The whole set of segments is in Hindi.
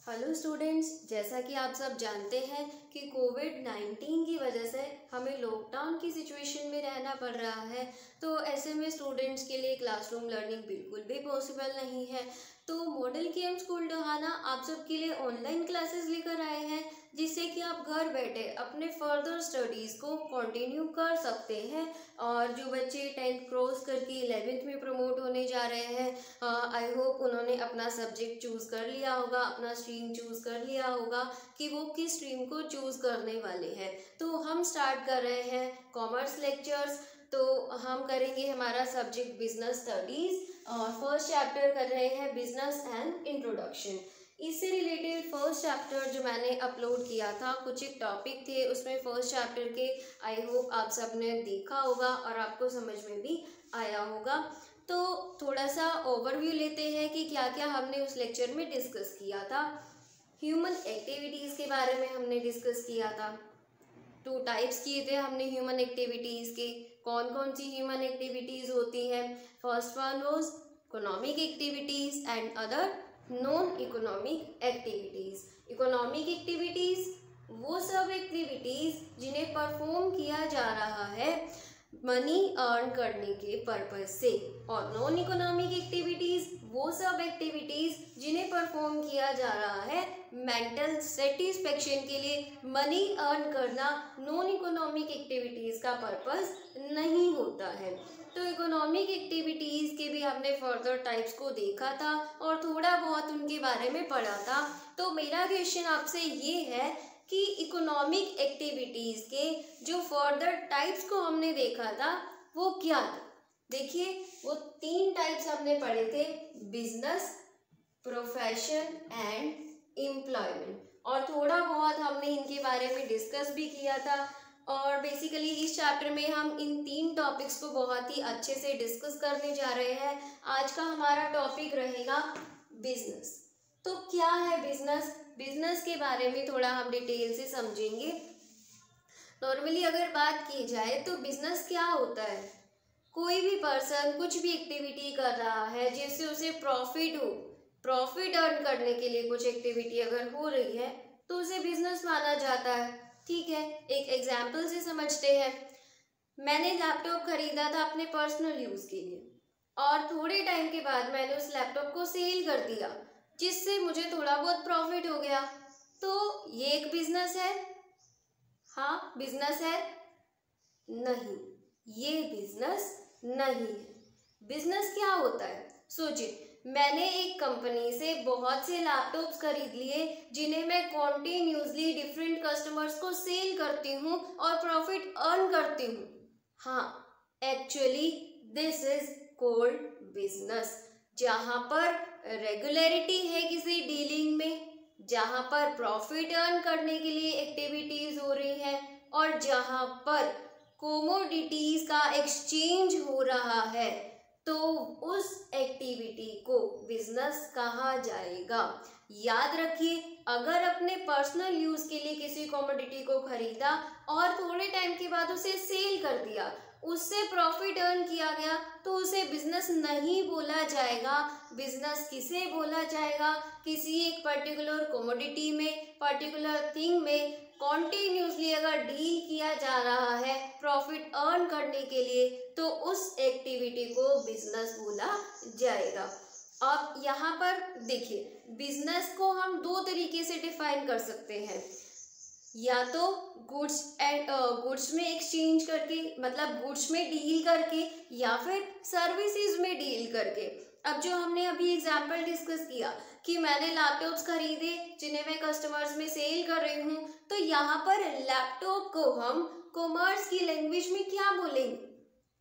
हेलो स्टूडेंट्स, जैसा कि आप सब जानते हैं कि कोविड-19 की वजह से हमें लॉकडाउन की सिचुएशन में रहना पड़ रहा है। तो ऐसे में स्टूडेंट्स के लिए क्लासरूम लर्निंग बिल्कुल भी पॉसिबल नहीं है। तो मॉडल केम स्कूल टोहाना आप सबके लिए ऑनलाइन क्लासेस लेकर आए हैं, जिससे कि आप घर बैठे अपने फर्दर स्टडीज़ को कंटिन्यू कर सकते हैं। और जो बच्चे 10th क्रॉस करके 11th में प्रमोट होने जा रहे हैं, आई होप उन्होंने अपना सब्जेक्ट चूज़ कर लिया होगा, अपना स्ट्रीम चूज़ कर लिया होगा कि वो किस स्ट्रीम को चूज़ करने वाले हैं। तो हम स्टार्ट कर रहे हैं कॉमर्स लेक्चर्स। तो हम करेंगे हमारा सब्जेक्ट बिजनेस स्टडीज़ और फर्स्ट चैप्टर कर रहे हैं बिजनेस एंड इंट्रोडक्शन। इससे रिलेटेड फर्स्ट चैप्टर जो मैंने अपलोड किया था, कुछ एक टॉपिक थे उसमें फर्स्ट चैप्टर के, आई होप आप सब ने देखा होगा और आपको समझ में भी आया होगा। तो थोड़ा सा ओवरव्यू लेते हैं कि क्या क्या हमने उस लेक्चर में डिस्कस किया था। ह्यूमन एक्टिविटीज़ के बारे में हमने डिस्कस किया था। 2 टाइप्स किए थे हमने ह्यूमन एक्टिविटीज़ के। कौन कौन सी ह्यूमन एक्टिविटीज़ होती हैं? First one was economic activities and other non economic activities. Economic activities वो सब एक्टिविटीज़ जिन्हें परफॉर्म किया जा रहा है मनी अर्न करने के पर्पज से, और नॉन इकोनॉमिक एक्टिविटीज़ वो सब एक्टिविटीज़ जिन्हें परफॉर्म किया जा रहा है मेंटल सेटिस्फेक्शन के लिए। मनी अर्न करना नॉन इकोनॉमिक एक्टिविटीज़ का पर्पस नहीं होता है। तो इकोनॉमिक एक्टिविटीज़ के भी हमने फर्दर टाइप्स को देखा था और थोड़ा बहुत उनके बारे में पढ़ा था। तो मेरा क्वेश्चन आपसे ये है कि इकोनॉमिक एक्टिविटीज़ के जो फर्दर टाइप्स को हमने देखा था वो क्या था। देखिए, वो 3 टाइप्स हमने पढ़े थे, बिजनेस, प्रोफेशन एंड एम्प्लॉयमेंट, और थोड़ा बहुत हमने इनके बारे में डिस्कस भी किया था। और बेसिकली इस चैप्टर में हम इन 3 टॉपिक्स को बहुत ही अच्छे से डिस्कस करने जा रहे हैं। आज का हमारा टॉपिक रहेगा बिजनेस। तो क्या है बिजनेस? बिजनेस के बारे में थोड़ा हम डिटेल से समझेंगे। नॉर्मली अगर बात की जाए तो बिजनेस क्या होता है? कोई भी पर्सन कुछ भी एक्टिविटी कर रहा है जिससे उसे प्रॉफिट हो, प्रॉफिट अर्न करने के लिए कुछ एक्टिविटी अगर हो रही है तो उसे बिजनेस माना जाता है। ठीक है, एक एग्जाम्पल से समझते हैं। मैंने लैपटॉप खरीदा था अपने पर्सनल यूज़ के लिए, और थोड़े टाइम के बाद मैंने उस लैपटॉप को सेल कर दिया, जिससे मुझे थोड़ा बहुत प्रॉफिट हो गया। तो ये एक बिजनेस है? हाँ, बिजनेस है? नहीं, ये बिजनेस नहीं है। बिजनेस क्या होता है? सोचिए, मैंने एक कंपनी से बहुत से लैपटॉप्स खरीद लिए जिन्हें मैं कॉन्टिन्यूसली डिफरेंट कस्टमर्स को सेल करती हूँ और प्रॉफिट अर्न करती हूँ। हाँ, actually this is called business. जहाँ पर रेगुलरिटी है किसी डीलिंग में, जहाँ पर प्रॉफिट अर्न करने के लिए एक्टिविटीज हो रही है, और जहाँ पर कोमोडिटीज का एक्सचेंज हो रहा है, तो उस एक्टिविटी को बिजनेस कहा जाएगा। याद रखिए, अगर अपने पर्सनल यूज के लिए किसी कमोडिटी को खरीदा और थोड़े टाइम के बाद उसे सेल कर दिया, उससे प्रॉफिट अर्न किया गया, तो उसे बिजनेस नहीं बोला जाएगा। बिजनेस किसे बोला जाएगा? किसी एक पर्टिकुलर कमोडिटी में, पर्टिकुलर थिंग में कॉन्टिन्यूसली अगर डील किया जा रहा है प्रॉफिट अर्न करने के लिए, तो उस एक्टिविटी को बिजनेस बोला जाएगा। अब यहाँ पर देखिए, बिजनेस को हम 2 तरीके से डिफाइन कर सकते हैं। या तो गुड्स में एक्सचेंज करके, मतलब गुड्स में डील करके, या फिर सर्विसेज में डील करके। अब जो हमने अभी एग्जाम्पल डिस्कस किया कि मैंने लैपटॉप्स खरीदे जिन्हें मैं कस्टमर्स में सेल कर रही हूँ, तो यहाँ पर लैपटॉप को हम कॉमर्स की लैंग्वेज में क्या बोलेंगे?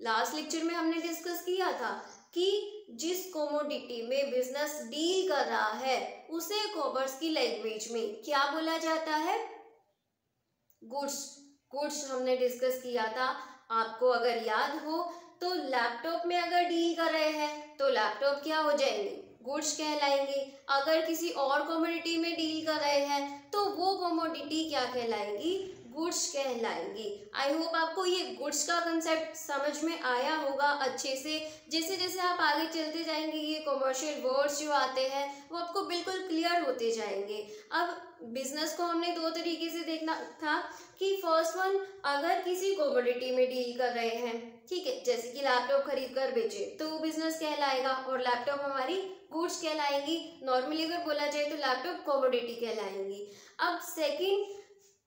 लास्ट लेक्चर में हमने डिस्कस किया था कि जिस कमोडिटी में बिजनेस डील कर रहा है उसे कॉमर्स की लैंग्वेज में क्या बोला जाता है? गुड्स हमने डिस्कस किया था। आपको अगर याद हो तो लैपटॉप में अगर डील कर रहे हैं तो लैपटॉप क्या हो जाएंगे? गुड्स कहलाएंगे। अगर किसी और कमोडिटी में डील कर रहे हैं तो वो कमोडिटी क्या कहलाएंगी? गुड्स कहलाएंगी। आई होप आपको ये गुड्स का कंसेप्ट समझ में आया होगा अच्छे से। जैसे जैसे आप आगे चलते जाएंगे ये कॉमर्शियल वर्ड्स जो आते हैं वो आपको बिल्कुल क्लियर होते जाएंगे। अब बिजनेस को हमने दो तरीके से देखना था कि फर्स्ट वन, अगर किसी कमोडिटी में डील कर रहे हैं, ठीक है, जैसे कि लैपटॉप खरीद कर बेचे तो वो बिजनेस कहलाएगा और लैपटॉप हमारी गुड्स कहलाएंगी। नॉर्मली अगर बोला जाए तो लैपटॉप कमोडिटी कहलाएंगी। अब सेकंड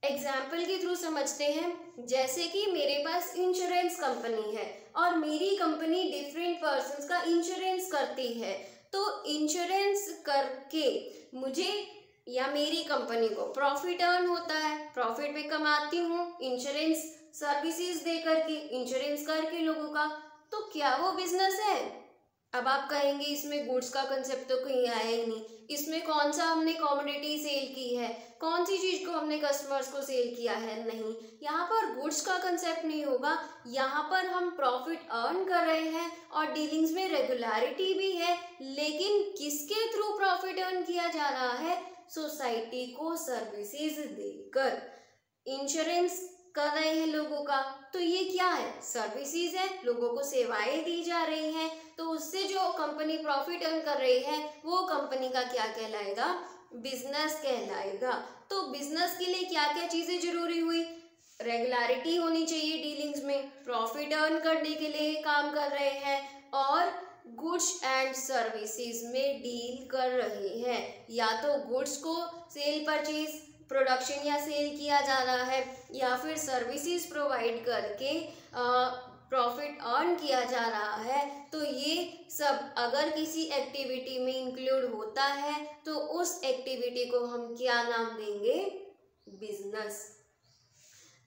एग्जाम्पल के थ्रू समझते हैं। जैसे कि मेरे पास इंश्योरेंस कंपनी है और मेरी कंपनी डिफरेंट पर्सन्स का इंश्योरेंस करती है, तो इंश्योरेंस करके मुझे या मेरी कंपनी को प्रॉफिट अर्न होता है, प्रॉफिट में कमाती हूँ इंश्योरेंस सर्विसेज दे करके, इंश्योरेंस करके लोगों का, तो क्या वो बिजनेस है? अब आप कहेंगे इसमें गुड्स का कंसेप्ट तो कहीं आया ही नहीं, इसमें कौन सा हमने कमोडिटी सेल की है, कौन सी चीज को हमने कस्टमर्स को सेल किया है? नहीं, यहाँ पर गुड्स का कंसेप्ट नहीं होगा। यहाँ पर हम प्रॉफिट अर्न कर रहे हैं और डीलिंग्स में रेगुलरिटी भी है, लेकिन किसके थ्रू प्रॉफिट अर्न किया जा रहा है? सोसाइटी को सर्विसेज देकर इंश्योरेंस कर रहे हैं लोगों का, तो ये क्या है? सर्विसेज है, लोगों को सेवाएं दी जा रही हैं, तो उससे जो कंपनी प्रॉफिट अर्न कर रही है वो कंपनी का क्या कहलाएगा? बिजनेस कहलाएगा। तो बिजनेस के लिए क्या क्या चीजें जरूरी हुई? रेगुलरिटी होनी चाहिए डीलिंग्स में, प्रॉफिट अर्न करने के लिए काम कर रहे हैं और गुड्स एंड सर्विसेज में डील कर रहे हैं। या तो गुड्स को सेल परचेज प्रोडक्शन या सेल किया जा रहा है या फिर सर्विसेज प्रोवाइड करके प्रॉफिट अर्न किया जा रहा है। तो ये सब अगर किसी एक्टिविटी में इंक्लूड होता है तो उस एक्टिविटी को हम क्या नाम देंगे? बिजनेस।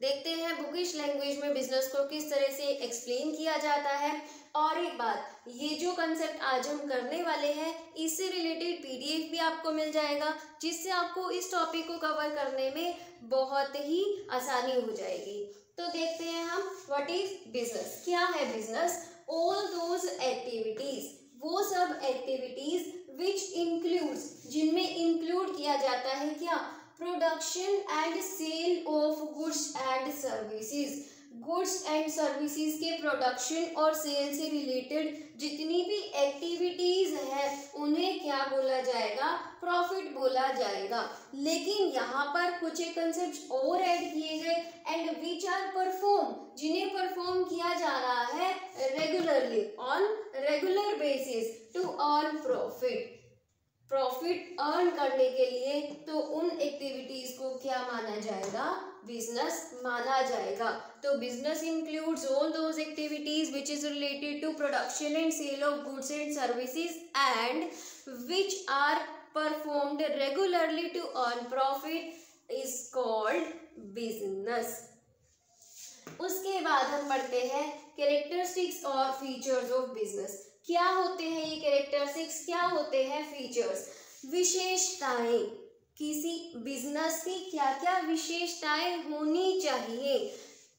देखते हैं बुकिश लैंग्वेज में बिजनेस को किस तरह से एक्सप्लेन किया जाता है। और एक बात, ये जो कंसेप्ट आज हम करने वाले हैं इससे रिलेटेड पीडीएफ भी आपको मिल जाएगा, जिससे आपको इस टॉपिक को कवर करने में बहुत ही आसानी हो जाएगी। तो देखते हैं हम व्हाट इज बिजनेस। क्या है बिजनेस? ऑल दोज एक्टिविटीज, वो सब एक्टिविटीज विच इंक्लूड्स, जिनमें इंक्लूड किया जाता है क्या? Production and sale of goods and services. Goods and services के प्रोडक्शन और सेल से रिलेटेड जितनी भी एक्टिविटीज है उन्हें क्या बोला जाएगा? प्रॉफिट बोला जाएगा। लेकिन यहाँ पर कुछ एक कंसेप्ट और ऐड किए गए, एंड विच आर परफॉर्म, जिन्हें परफॉर्म किया जा रहा है regularly on regular basis to earn profit, profit earn करने के लिए। तो उन एक्टिविटीज को क्या माना जाएगा? बिजनेस माना जाएगा। तो business includes all those activities which is related to production and sale of goods and services and which are performed regularly to earn profit is called business. उसके बाद हम पढ़ते हैं कैरेक्टरिस्टिक्स और फीचर्स ऑफ बिजनेस। क्या होते हैं ये कैरेक्टरिस्टिक्स, क्या होते हैं फीचर्स? विशेषताएं, किसी बिजनेस की क्या क्या विशेषताएं होनी चाहिए।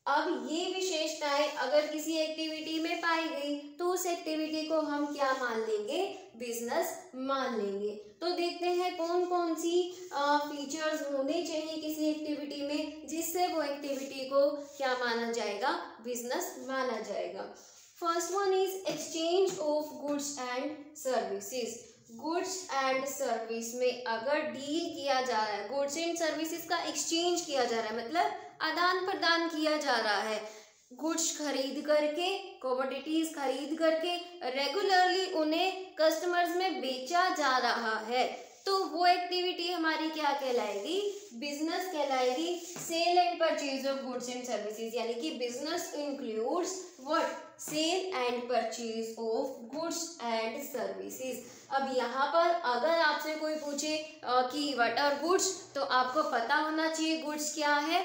अब ये विशेषताएं अगर किसी एक्टिविटी में पाई गई तो उस एक्टिविटी को हम क्या मान लेंगे? बिजनेस मान लेंगे। तो देखते हैं कौन कौन सी फीचर्स होने चाहिए किसी एक्टिविटी में जिससे वो एक्टिविटी को क्या माना जाएगा? बिजनेस माना जाएगा। First one is exchange of goods and services. Goods and service में अगर डील किया जा रहा है, गुड्स एंड सर्विसेज का एक्सचेंज किया जा रहा है, मतलब आदान प्रदान किया जा रहा है, गुड्स खरीद करके, कमोडिटीज खरीद करके रेगुलरली उन्हें कस्टमर्स में बेचा जा रहा है, तो वो एक्टिविटी हमारी क्या कहलाएगी? बिजनेस कहलाएगी। Sale and purchase of goods and services, यानी कि business includes what? Sale and purchase of goods and services. अब यहाँ पर अगर आपसे कोई पूछे कि व्हाट आर गुड्स, तो आपको पता होना चाहिए गुड्स क्या है।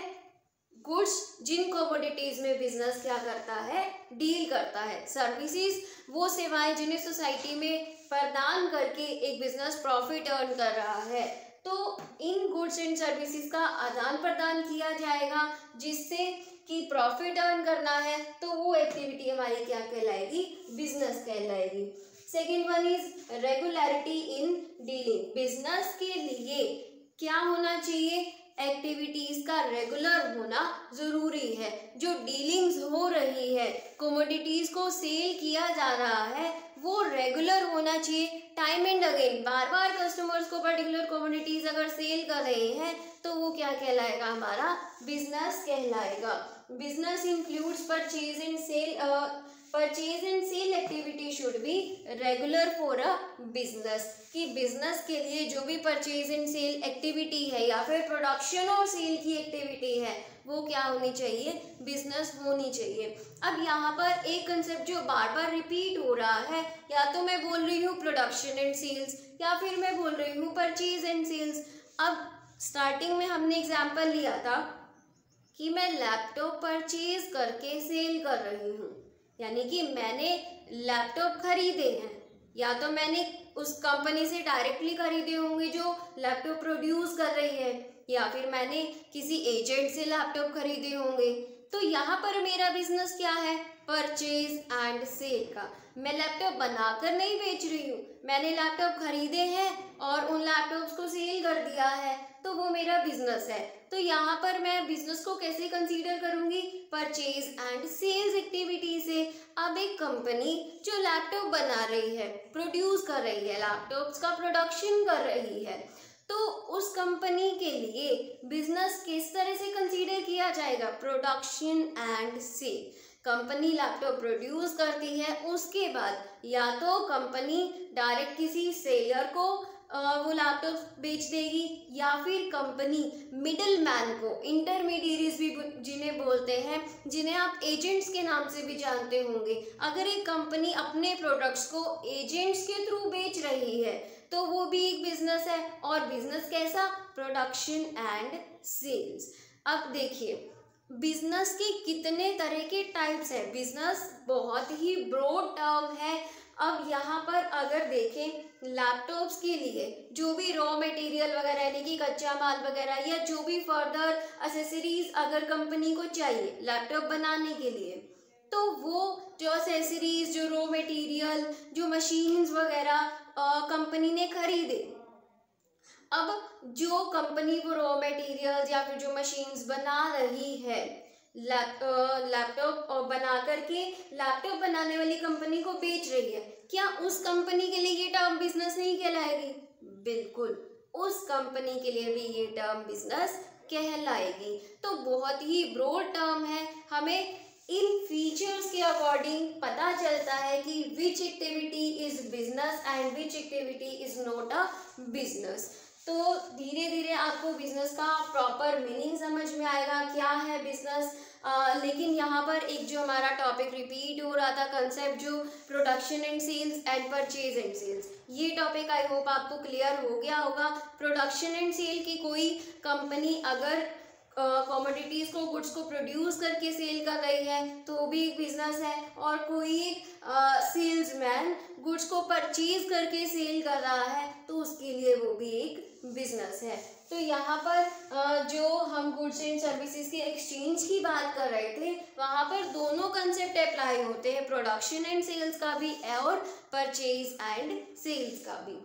गुड्स जिन कमोडिटीज में बिजनेस क्या करता है? डील करता है। सर्विसेज वो सेवाएं जिन्हें सोसाइटी में प्रदान करके एक बिजनेस प्रॉफिट अर्न कर रहा है। तो इन गुड्स एंड सर्विसेज का आदान प्रदान किया जाएगा जिससे कि प्रॉफिट अर्न करना है, तो वो एक्टिविटी हमारी क्या कहलाएगी? बिजनेस कहलाएगी। Second one is regularity in dealing. Business के लिए क्या होना चाहिए? एक्टिविटीज का रेगुलर होना जरूरी है। जो डीलिंग्स हो रही है, कमोडिटीज को सेल किया जा रहा है, वो रेगुलर होना चाहिए। Time and again bar bar customers को पर्टिकुलर कमोडिटीज अगर सेल कर रहे हैं तो वो क्या कहलाएगा, हमारा बिजनेस कहलाएगा। Business includes purchase and sale activity should be regular for a business. कि बिजनेस के लिए जो भी परचेज एंड सेल एक्टिविटी है या फिर प्रोडक्शन और सेल की एक्टिविटी है वो क्या होनी चाहिए, बिजनेस होनी चाहिए। अब यहाँ पर एक कंसेप्ट जो बार बार रिपीट हो रहा है, या तो मैं बोल रही हूँ प्रोडक्शन एंड सेल्स या फिर मैं बोल रही हूँ परचेज एंड सेल्स। अब स्टार्टिंग में हमने एग्जाम्पल लिया था कि मैं लैपटॉप परचेज करके सेल कर रही हूँ, यानी कि मैंने लैपटॉप खरीदे हैं, या तो मैंने उस कंपनी से डायरेक्टली खरीदे होंगे जो लैपटॉप प्रोड्यूस कर रही है, या फिर मैंने किसी एजेंट से लैपटॉप खरीदे होंगे। तो यहाँ पर मेरा बिजनेस क्या है, परचेज एंड सेल का। मैं लैपटॉप बनाकर नहीं बेच रही हूँ, मैंने लैपटॉप खरीदे हैं और उन लैपटॉप्स को सेल कर दिया है, तो वो मेरा बिजनेस है। तो यहाँ पर मैं बिजनेस को कैसे कंसीडर करूँगी, परचेज एंड सेल्स एक्टिविटी से। अब एक कंपनी जो लैपटॉप बना रही है, प्रोड्यूस कर रही है, लैपटॉप्स का प्रोडक्शन कर रही है, तो उस कंपनी के लिए बिजनेस किस तरह से कंसीडर किया जाएगा, production and sale. Company laptop produce करती है, उसके बाद या तो कंपनी डायरेक्ट किसी सेलर को वो लैपटॉप बेच देगी, या फिर कंपनी मिडिल मैन को, इंटरमीडियरीज भी जिन्हें बोलते हैं, जिन्हें आप एजेंट्स के नाम से भी जानते होंगे। अगर एक कंपनी अपने प्रोडक्ट्स को एजेंट्स के थ्रू बेच रही है तो वो भी एक बिजनेस है। और बिजनेस कैसा, प्रोडक्शन एंड सेल्स। अब देखिए बिजनेस के कितने तरह के टाइप्स हैं। बिजनेस बहुत ही ब्रॉड टर्म है। अब यहाँ पर अगर देखें लैपटॉप्स के लिए जो भी रॉ मटेरियल वगैरह यानी कि कच्चा माल वगैरह या जो भी फर्दर एक्सेसरीज अगर कंपनी को चाहिए लैपटॉप बनाने के लिए, तो वो जो एक्सेसरीज, जो रॉ मटेरियल, जो मशीन्स वगैरह कंपनी ने खरीदे। अब जो कंपनी वो रॉ मटेरियल्स या फिर जो मशीन्स बना रही है, लैपटॉप बना करके लैपटॉप बनाने वाली कंपनी को बेच रही है, क्या उस कंपनी के लिए ये टर्म बिजनेस नहीं कहलाएगी? बिल्कुल, उस कंपनी के लिए भी ये टर्म बिजनेस कहलाएगी। तो बहुत ही ब्रॉड टर्म है। हमें इन फीचर्स के अकॉर्डिंग पता चलता है कि which activity is business and which activity is not a business. तो धीरे धीरे आपको बिजनेस का प्रॉपर मीनिंग समझ में आएगा, क्या है बिजनेस। लेकिन यहाँ पर एक जो हमारा टॉपिक रिपीट हो रहा था कंसेप्ट, जो production and sales and purchase and sales, ये टॉपिक आई होप आपको क्लियर हो गया होगा। प्रोडक्शन एंड सेल की कोई कंपनी अगर कमोडिटीज को, गुड्स को प्रोड्यूस करके सेल कर रही है तो भी एक बिजनेस है, और कोई एक सेल्समैन गुड्स को परचेज करके सेल कर रहा है तो उसके लिए वो भी एक बिजनेस है। तो यहाँ पर जो हम गुड्स एंड सर्विसेज के एक्सचेंज की बात कर रहे थे, वहाँ पर दोनों कंसेप्ट अप्लाई होते हैं, प्रोडक्शन एंड सेल्स का भी और परचेज एंड सेल्स का भी।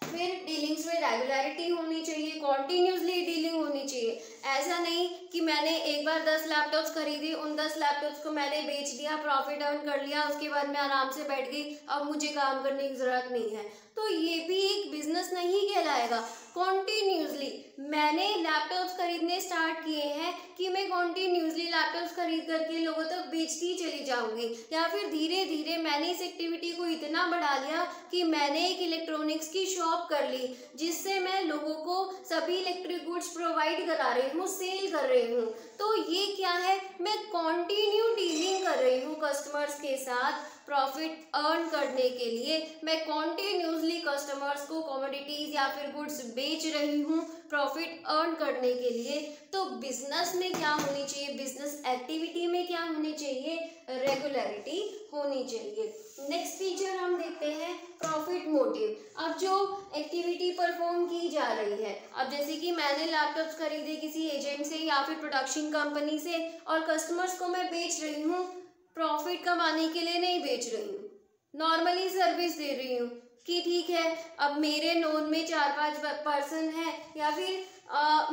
फिर डीलिंग्स में रेगुलरिटी होनी चाहिए, कॉन्टिन्यूसली डीलिंग होनी चाहिए। ऐसा नहीं कि मैंने एक बार 10 लैपटॉप्स खरीदे, उन 10 लैपटॉप्स को मैंने बेच दिया, प्रॉफिट अर्न कर लिया, उसके बाद मैं आराम से बैठ गई, अब मुझे काम करने की ज़रूरत नहीं है, तो ये भी एक बिजनेस नहीं कहलाएगा। कॉन्टिन्यूसली मैंने लैपटॉप्स खरीदने स्टार्ट किए हैं कि मैं कॉन्टिन्यूसली लैपटॉप्स खरीद करके लोगों तक बेचती चली जाऊंगी, या फिर धीरे धीरे मैंने इस एक्टिविटी को इतना बढ़ा लिया कि मैंने एक इलेक्ट्रॉनिक्स की शॉप कर ली, जिससे मैं लोगों को सभी इलेक्ट्रिक गुड्स प्रोवाइड करा रही हूँ, सेल कर रही हूँ। तो ये क्या है, मैं कॉन्टिन्यू डीलिंग कर रही हूँ कस्टमर्स के साथ। प्रॉफिट अर्न करने के लिए मैं कॉन्टिन्यूसली कस्टमर्स को कमोडिटीज या फिर गुड्स बेच रही हूँ प्रॉफिट अर्न करने के लिए। तो बिजनेस में क्या होनी चाहिए, बिजनेस एक्टिविटी में क्या होनी चाहिए, रेगुलरिटी होनी चाहिए। नेक्स्ट फीचर हम देखते हैं प्रॉफिट मोटिव। अब जो एक्टिविटी परफॉर्म की जा रही है, अब जैसे कि मैंने लैपटॉप्स खरीदे किसी एजेंट से या फिर प्रोडक्शन कंपनी से, और कस्टमर्स को मैं बेच रही हूँ, प्रॉफिट कमाने के लिए नहीं बेच रही हूँ, नॉर्मली सर्विस दे रही हूँ। कि ठीक है, अब मेरे नोन में 4-5 पर्सन है, या फिर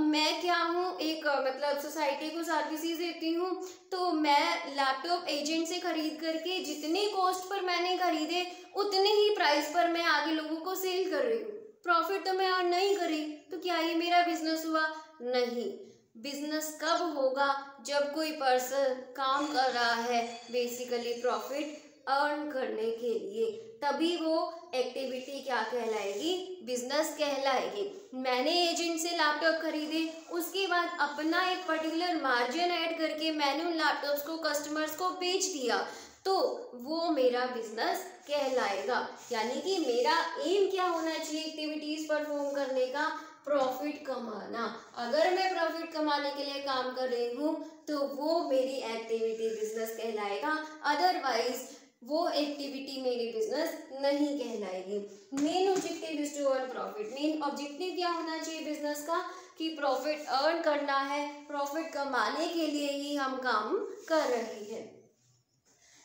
मैं क्या हूँ, एक मतलब सोसाइटी को सर्विसेज देती हूँ, तो मैं लैपटॉप एजेंट से खरीद करके जितनी कॉस्ट पर मैंने खरीदे उतने ही प्राइस पर मैं आगे लोगों को सेल कर रही हूँ, प्रॉफिट तो मैं अर्न नहीं करी, तो क्या ये मेरा बिजनेस हुआ? नहीं। बिजनेस कब होगा? जब कोई पर्सन काम कर रहा है बेसिकली प्रॉफिट अर्न करने के लिए, तभी वो एक्टिविटी क्या कहलाएगी? बिजनेस कहलाएगी। मैंने एजेंट से लैपटॉप खरीदे, उसके बाद अपना एक पर्टिकुलर मार्जिन ऐड करके मैंने उन लैपटॉप्स को कस्टमर्स को बेच दिया, तो वो मेरा बिजनेस कहलाएगा। यानी कि मेरा एम क्या होना चाहिए एक्टिविटीज परफॉर्म करने का? प्रॉफिट कमाना। अगर मैं प्रॉफिट कमाने के लिए काम कर रही हूँ तो वो मेरी एक्टिविटी बिजनेस कहलाएगा, अदरवाइज वो एक्टिविटी मेरी बिजनेस नहीं कहलाएगी। Main objective is to earn profit. Main objective क्या होना चाहिए बिजनेस का? कि प्रॉफिट अर्न करना है, प्रॉफिट कमाने के लिए ही हम काम कर रहे हैं।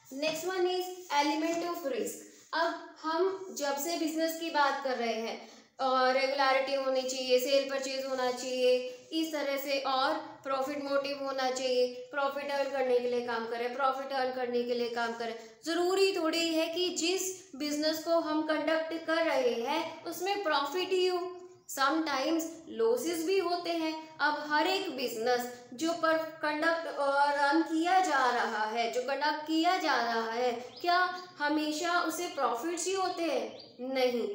Next one is element of risk. अब हम जब से बिजनेस की बात कर रहे हैं, रेगुलरिटी होनी चाहिए, सेल परचेज होना चाहिए, इस तरह से, और प्रॉफिट मोटिव होना चाहिए, प्रॉफिट अर्न करने के लिए काम करें, प्रॉफिट अर्न करने के लिए काम करें। ज़रूरी थोड़ी है कि जिस बिजनेस को हम कंडक्ट कर रहे हैं उसमें प्रॉफिट ही हो, समटाइम्स लॉसेस भी होते हैं। अब हर एक बिजनेस जो पर कंडक्ट और रन किया जा रहा है, जो कंडक्ट किया जा रहा है, क्या हमेशा उसे प्रॉफिट्स ही होते हैं? नहीं,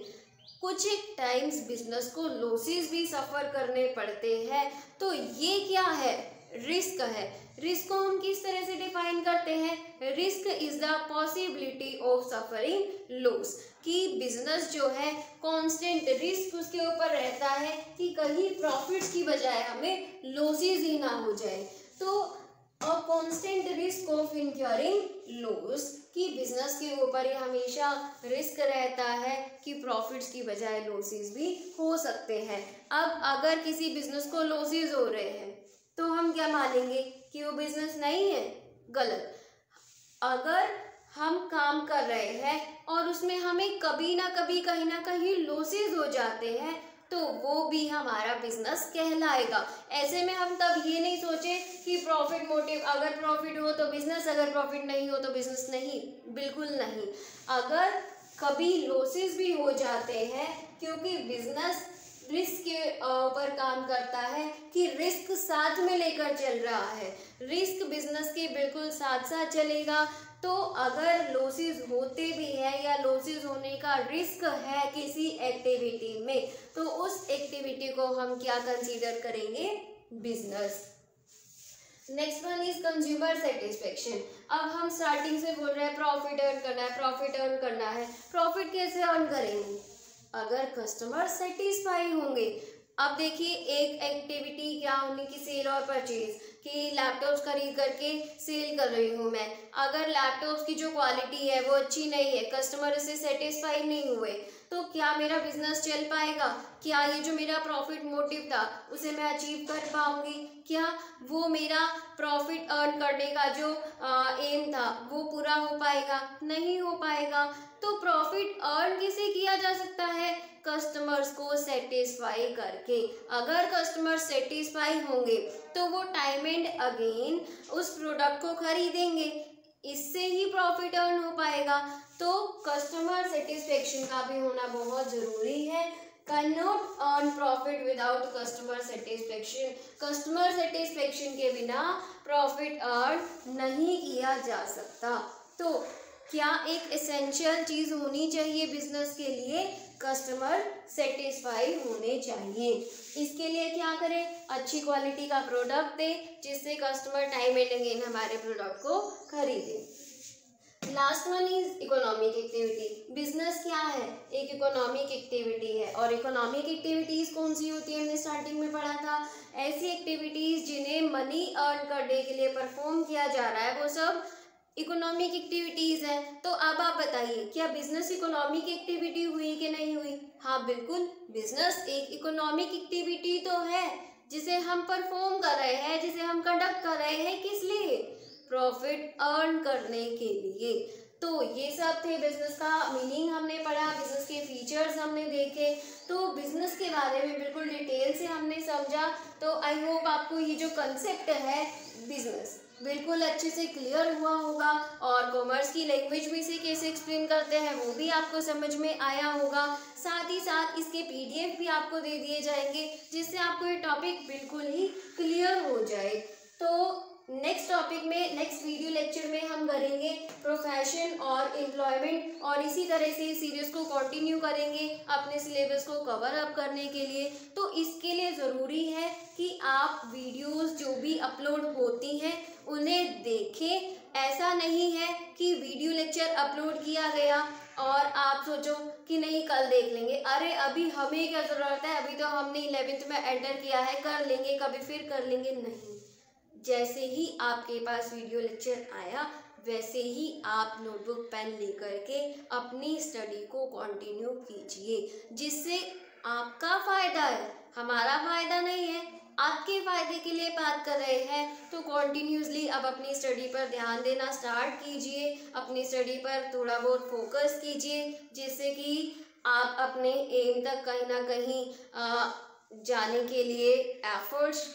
कुछ टाइम्स बिजनेस को लॉसेस भी सफ़र करने पड़ते हैं। तो ये क्या है? रिस्क है। रिस्क को हम किस तरह से डिफाइन करते हैं? Risk is the possibility of suffering loss. कि बिजनेस जो है कांस्टेंट रिस्क उसके ऊपर रहता है कि कहीं प्रॉफिट्स की बजाय हमें लॉसेस ही ना हो जाए। तो a constant risk of incurring loss, कि बिजनेस के ऊपर ही हमेशा रिस्क रहता है कि प्रॉफिट्स की बजाय लॉसेस भी हो सकते हैं। अब अगर किसी बिजनेस को लॉसेस हो रहे हैं तो हम क्या मानेंगे कि वो बिजनेस नहीं है? गलत। अगर हम काम कर रहे हैं और उसमें हमें कभी ना कभी कहीं ना कहीं लॉसेस हो जाते हैं, तो वो भी हमारा बिजनेस कहलाएगा। ऐसे में हम तब ये नहीं सोचे कि प्रॉफिट मोटिव, अगर प्रॉफिट हो तो बिजनेस, अगर प्रॉफिट नहीं हो तो बिजनेस नहीं, बिल्कुल नहीं। अगर कभी लॉसेस भी हो जाते हैं, क्योंकि बिजनेस रिस्क के ऊपर काम करता है कि रिस्क साथ में लेकर चल रहा है, रिस्क बिजनेस के बिल्कुल साथ साथ चलेगा। तो अगर लॉसेस होते भी हैं या लॉसेस होने का रिस्क है किसी एक्टिविटी में, तो उस एक्टिविटी को हम क्या कंसीडर करेंगे? Business. Next one is consumer satisfaction. अब हम स्टार्टिंग से बोल रहे हैं प्रॉफिट अर्न करना है, प्रॉफिट अर्न करना है। प्रॉफिट कैसे अर्न करेंगे? अगर कस्टमर सेटिस्फाई होंगे। अब देखिए, एक एक्टिविटी क्या होनी कि सेल और परचेज, कि लैपटॉप्स खरीद करके सेल कर रही हूँ मैं। अगर लैपटॉप्स की जो क्वालिटी है वो अच्छी नहीं है, कस्टमर इससे सेटिस्फाई नहीं हुए, तो क्या मेरा बिजनेस चल पाएगा? क्या ये जो मेरा प्रॉफिट मोटिव था उसे मैं अचीव कर पाऊंगी? क्या वो मेरा प्रॉफिट अर्न करने का जो एम था वो पूरा हो पाएगा? नहीं हो पाएगा। तो प्रॉफिट अर्न कैसे किया जा सकता है? कस्टमर्स को सेटिस्फाई करके। अगर कस्टमर सेटिस्फाई होंगे तो वो टाइम एंड अगेन उस प्रोडक्ट को खरीदेंगे, इससे ही प्रॉफिट अर्न हो पाएगा। तो कस्टमर सेटिस्फेक्शन का भी होना बहुत जरूरी है। Can not earn profit without customer satisfaction. Customer satisfaction के बिना प्रॉफिट अर्न नहीं किया जा सकता। तो क्या एक एसेंशियल चीज़ होनी चाहिए बिजनेस के लिए? कस्टमर सेटिस्फाई होने चाहिए। इसके लिए क्या करें? अच्छी क्वालिटी का प्रोडक्ट दें जिससे कस्टमर टाइम एंड अगेन हमारे प्रोडक्ट को खरीदे। Last one is economic activity. Business क्या है? एक इकोनॉमिक एक्टिविटी है। और इकोनॉमिक एक्टिविटीज कौन सी होती है? हमने स्टार्टिंग में पढ़ा था, ऐसी एक्टिविटीज जिन्हें मनी अर्न करने के लिए परफॉर्म किया जा रहा है वो सब इकोनॉमिक एक्टिविटीज है। तो अब आप बताइए, क्या बिजनेस इकोनॉमिक एक्टिविटी हुई कि नहीं हुई? हाँ बिल्कुल, बिजनेस एक इकोनॉमिक एक्टिविटी तो है जिसे हम परफॉर्म कर रहे हैं, जिसे हम कंडक्ट कर रहे हैं। किस लिए? प्रॉफिट अर्न करने के लिए। तो ये सब थे, बिजनेस का मीनिंग हमने पढ़ा, बिजनेस के फीचर्स हमने देखे, तो बिजनेस के बारे में बिल्कुल डिटेल से हमने समझा। तो आई होप आपको ये जो कंसेप्ट है बिजनेस बिल्कुल अच्छे से क्लियर हुआ होगा, और कॉमर्स की लैंग्वेज में से कैसे एक्सप्लेन करते हैं वो भी आपको समझ में आया होगा। साथ ही साथ इसके PDF भी आपको दे दिए जाएंगे, जिससे आपको ये टॉपिक बिल्कुल ही क्लियर हो जाए। तो नेक्स्ट टॉपिक में, नेक्स्ट वीडियो लेक्चर में हम करेंगे प्रोफेशन और एम्प्लॉयमेंट, और इसी तरह से सीरीज को कंटिन्यू करेंगे अपने सिलेबस को कवर अप करने के लिए। तो इसके लिए ज़रूरी है कि आप वीडियोस जो भी अपलोड होती हैं उन्हें देखें। ऐसा नहीं है कि वीडियो लेक्चर अपलोड किया गया और आप सोचो कि नहीं कल देख लेंगे, अरे अभी हमें क्या ज़रूरत है, अभी तो हमने 11th में एंटर किया है, कर लेंगे कभी फिर कर लेंगे, नहीं। जैसे ही आपके पास वीडियो लेक्चर आया वैसे ही आप नोटबुक पेन लेकर के अपनी स्टडी को कंटिन्यू कीजिए, जिससे आपका फ़ायदा है, हमारा फ़ायदा नहीं है, आपके फ़ायदे के लिए बात कर रहे हैं। तो कॉन्टीन्यूसली अब अपनी स्टडी पर ध्यान देना स्टार्ट कीजिए, अपनी स्टडी पर थोड़ा बहुत फोकस कीजिए, जिससे कि आप अपने एम तक कहीं ना कहीं जाने के लिए एफर्ट्स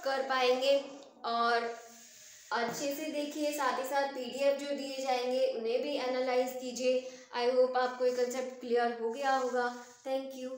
कर पाएंगे। और अच्छे से देखिए, साथ ही साथ PDF जो दिए जाएंगे उन्हें भी एनालाइज कीजिए। आई होप आपको ये कंसेप्ट क्लियर हो गया होगा। Thank you.